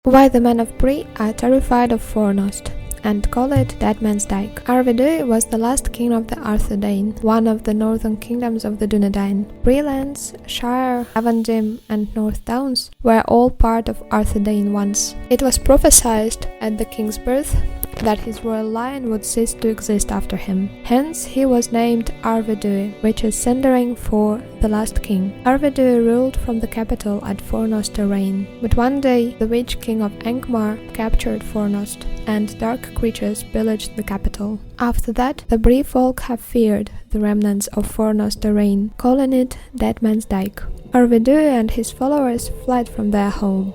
Why the men of Bree are terrified of Fornost and call it Deadman's Dike. Arvedui was the last king of the Arvedui, one of the northern kingdoms of the Dunedain. Bree lands, Shire, Elendil, and North Downs were all part of Arvedui once. It was prophesied at the king's birth that his royal line would cease to exist after him. Hence, he was named Arvedui, which is Sindarin for the last king. Arvedui ruled from the capital at Fornost Errain, but one day the witch king of Angmar captured Fornost, and dark creatures pillaged the capital. After that, the Bree folk have feared the remnants of Fornost Errain, calling it Deadman's Dike. Arvedui and his followers fled from their home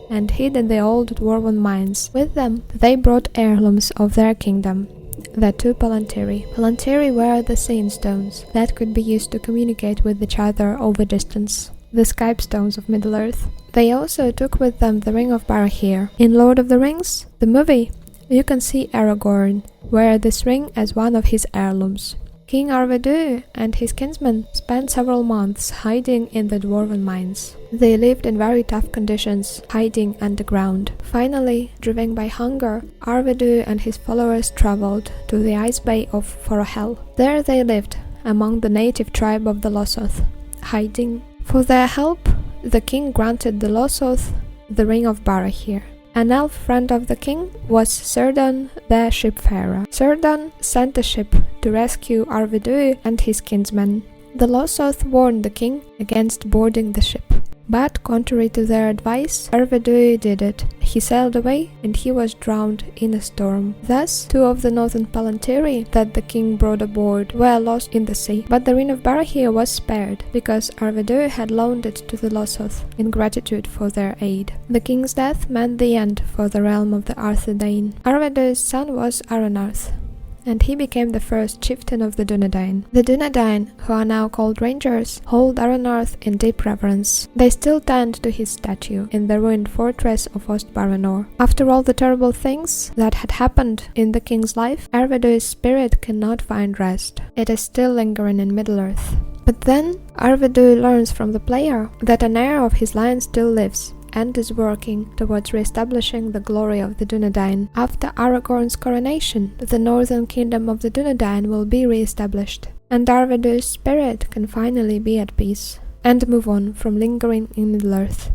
and hid in the old dwarven mines. With them, they brought heirlooms of their kingdom, the two Palantiri. Palantiri were the seeing stones that could be used to communicate with each other over distance, the Skype stones of Middle-earth. They also took with them the Ring of Barahir. In Lord of the Rings, the movie, you can see Aragorn wear this ring as one of his heirlooms. King Arvedui and his kinsmen spent several months hiding in the dwarven mines. They lived in very tough conditions, hiding underground. Finally, driven by hunger, Arvedui and his followers traveled to the ice bay of Forahel. There they lived, among the native tribe of the Losoth, hiding. For their help, the king granted the Losoth the Ring of Barahir. An elf friend of the king was Cerdon the shipfarer. Cerdon sent a ship to rescue Arvedui and his kinsmen. The Losoth warned the king against boarding the ship, but contrary to their advice, Arvedui did it. He sailed away and he was drowned in a storm. Thus, two of the northern Palantiri that the king brought aboard were lost in the sea, but the Ring of Barahir was spared because Arvedui had loaned it to the Losoth in gratitude for their aid. The king's death meant the end for the realm of the Arthedain. Arvedui's son was Aranarth, and he became the first chieftain of the Dunedain. The Dunedain, who are now called Rangers, hold Aranarth in deep reverence. They still tend to his statue in the ruined fortress of Ostbaranor. After all the terrible things that had happened in the king's life, Arvedui's spirit cannot find rest. It is still lingering in Middle-earth. But then, Arvedui learns from the player that an heir of his line still lives and is working towards re-establishing the glory of the Dunedain. After Aragorn's coronation, the northern kingdom of the Dunedain will be re-established, and Arvedui's spirit can finally be at peace and move on from lingering in Middle-earth.